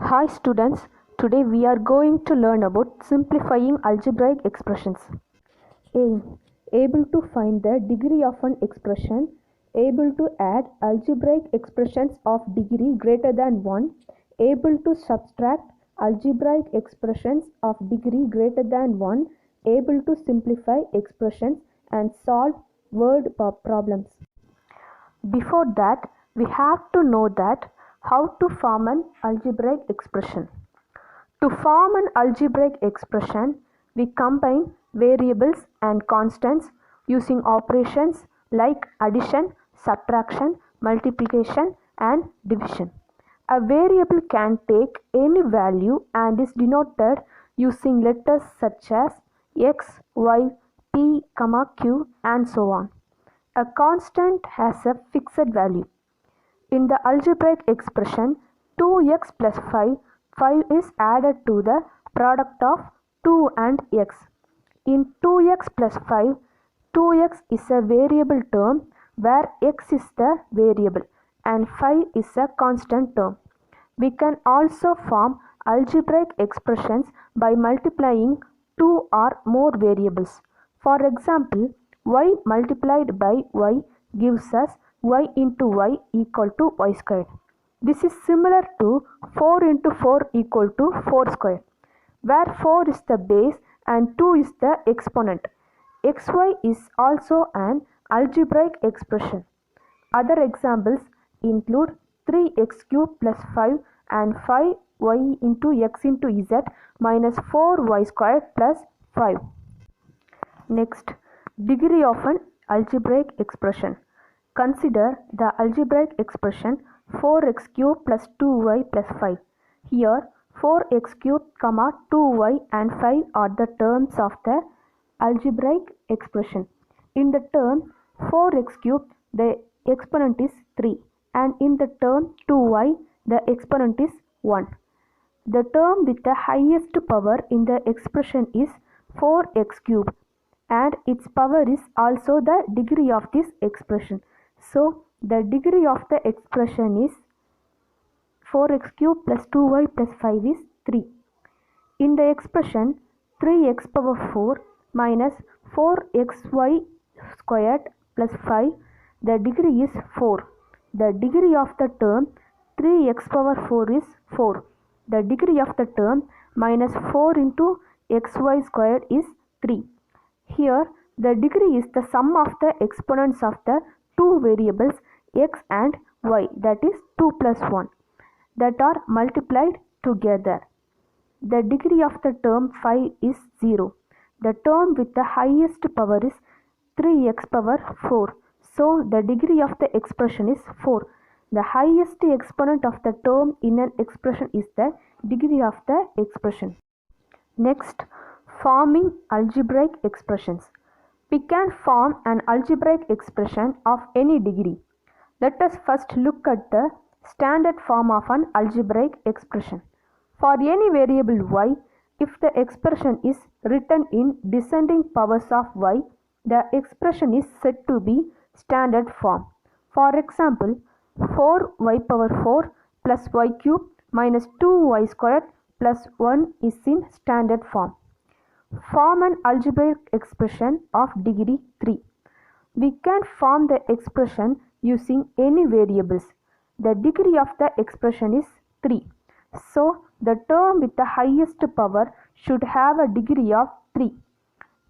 Hi students, today we are going to learn about simplifying algebraic expressions. Aim: able to find the degree of an expression, able to add algebraic expressions of degree greater than 1, able to subtract algebraic expressions of degree greater than 1, able to simplify expressions and solve word problems. Before that, we have to know that how to form an algebraic expression. To form an algebraic expression, we combine variables and constants using operations like addition, subtraction, multiplication, and division. A variable can take any value and is denoted using letters such as x, y, p, q, and so on. A constant has a fixed value. In the algebraic expression 2x plus 5 is added to the product of 2 and x. In 2x plus 5, 2x is a variable term where x is the variable and 5 is a constant term. We can also form algebraic expressions by multiplying two or more variables. For example, y multiplied by y gives us y into y equal to y squared. This is similar to 4 into 4 equal to 4 squared, where 4 is the base and 2 is the exponent. xy is also an algebraic expression. Other examples include 3x cubed plus 5 and 5y into x into z minus 4y squared plus 5. Next, degree of an algebraic expression. Consider the algebraic expression 4x cubed plus 2y plus 5. Here 4x cubed, 2y and 5 are the terms of the algebraic expression. In the term 4x cubed, the exponent is 3, and in the term 2y, the exponent is 1. The term with the highest power in the expression is 4x cubed, and its power is also the degree of this expression. So, the degree of the expression is 4x cubed plus 2y plus 5 is 3. In the expression 3x power 4 minus 4xy squared plus 5, the degree is 4. The degree of the term 3x power 4 is 4. The degree of the term minus 4 into xy squared is 3. Here, the degree is the sum of the exponents of the two variables x and y, that is 2 plus 1, that are multiplied together. The degree of the term 5 is 0. The term with the highest power is 3x power 4. So, the degree of the expression is 4. The highest exponent of the term in an expression is the degree of the expression. Next, forming algebraic expressions. We can form an algebraic expression of any degree. Let us first look at the standard form of an algebraic expression. For any variable y, if the expression is written in descending powers of y, the expression is said to be standard form. For example, 4y power 4 plus y cubed minus 2y squared plus 1 is in standard form. Form an algebraic expression of degree 3. We can form the expression using any variables. The degree of the expression is 3. So, the term with the highest power should have a degree of 3.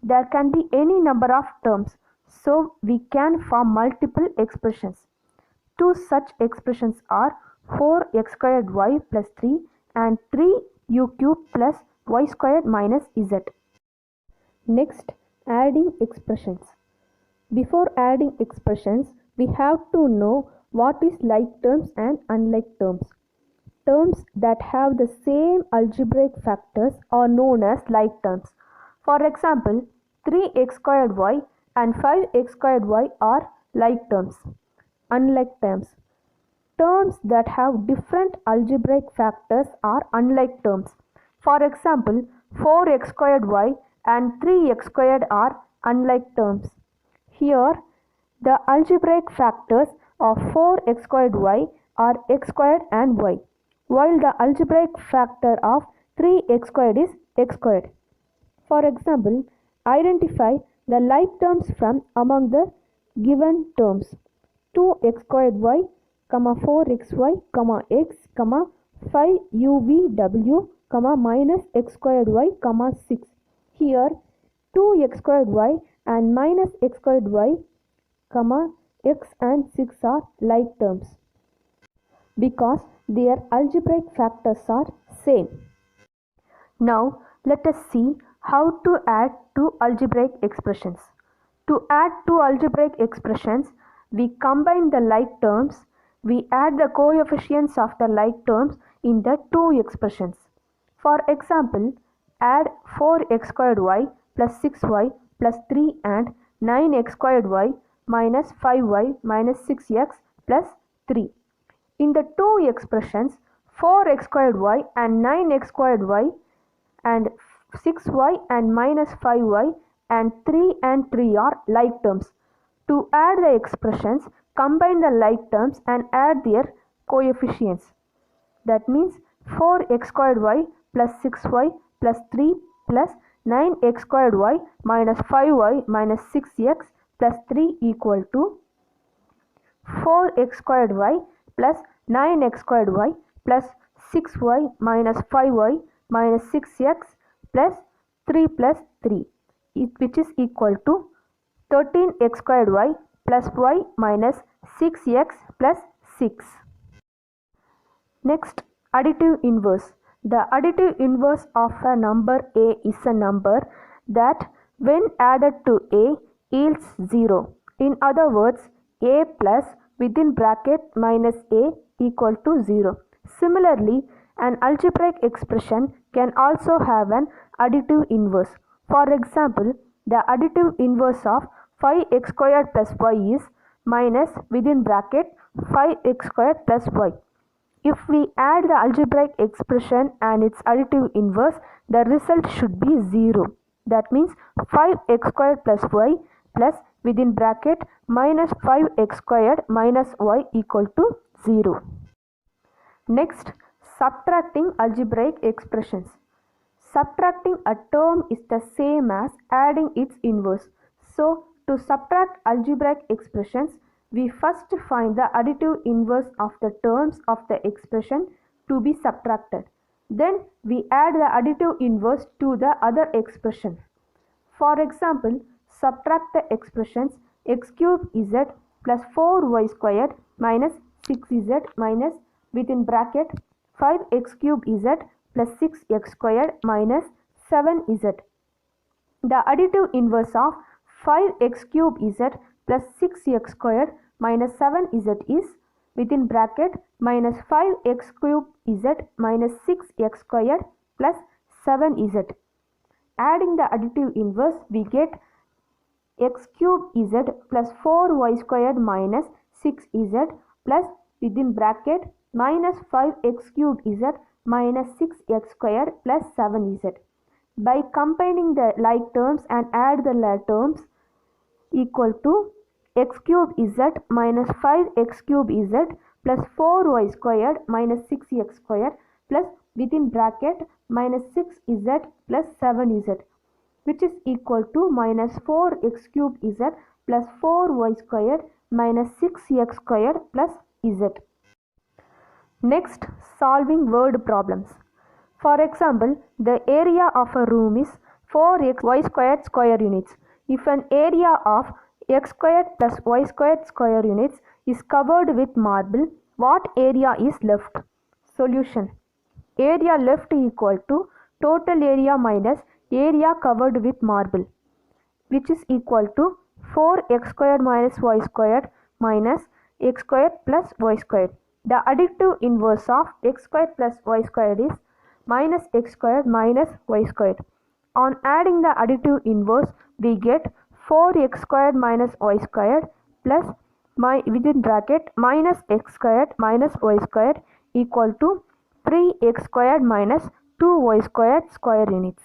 There can be any number of terms, so we can form multiple expressions. Two such expressions are 4x squared y plus 3 and 3u cubed plus y squared minus z. Next, adding expressions. Before adding expressions, we have to know what is like terms and unlike terms. Terms that have the same algebraic factors are known as like terms. For example, 3x squared y and 5x squared y are like terms. Unlike terms. Terms that have different algebraic factors are unlike terms. For example, 4x squared y and 3x squared are unlike terms. Here, the algebraic factors of 4x squared y are x squared and y, while the algebraic factor of 3x squared is x squared. For example, identify the like terms from among the given terms 2x squared y, 4xy, x, 5ubw, minus x squared y, 6. Here 2x squared y and minus x squared y, x and 6 are like terms because their algebraic factors are same. Now let us see how to add two algebraic expressions. To add two algebraic expressions, we combine the like terms. We add the coefficients of the like terms in the two expressions. For example, add 4x squared y plus 6y plus 3 and 9x squared y minus 5y minus 6x plus 3. In the two expressions, 4x squared y and 9x squared y and 6y and minus 5y and 3 are like terms. To add the expressions, combine the like terms and add their coefficients. That means 4x squared y plus 6y plus 3 plus 9x squared y minus 5y minus 6x plus 3 equal to 4x squared y plus 9x squared y plus 6y minus 5y minus 6x plus 3 plus 3, which is equal to 13x squared y plus y minus 6x plus 6. Next, additive inverse. The additive inverse of a number a is a number that when added to a yields 0. In other words, a plus within bracket minus a equal to 0. Similarly, an algebraic expression can also have an additive inverse. For example, the additive inverse of 5x squared plus y is minus within bracket 5x squared plus y. If we add the algebraic expression and its additive inverse, the result should be 0. That means 5x squared plus y plus within bracket minus 5x squared minus y equal to 0. Next, subtracting algebraic expressions. Subtracting a term is the same as adding its inverse. So, to subtract algebraic expressions, we first find the additive inverse of the terms of the expression to be subtracted. Then we add the additive inverse to the other expression. For example, subtract the expressions x cube z plus 4y squared minus 6z minus within bracket 5x cube z plus 6x squared minus 7z. The additive inverse of 5x cube z plus 6x squared minus 7z is within bracket minus 5x cube z minus 6x squared plus 7z. Adding the additive inverse, we get x cube z plus 4y squared minus 6z plus within bracket minus 5x cube z minus 6x squared plus 7z. By combining the like terms and add the like terms equal to x cube z minus 5x cube z plus 4y squared minus 6x squared plus within bracket minus 6z plus 7z, which is equal to minus 4x cube z plus 4y squared minus 6x squared plus z. Next, solving word problems. For example, the area of a room is 4xy squared square units. If an area of x squared plus y squared square units is covered with marble, what area is left? Solution. Area left equal to total area minus area covered with marble, which is equal to 4x squared minus y squared minus x squared plus y squared. The additive inverse of x squared plus y squared is minus x squared minus y squared. On adding the additive inverse, we get 4x squared minus y squared plus within bracket minus x squared minus y squared equal to 3x squared minus 2y squared square units.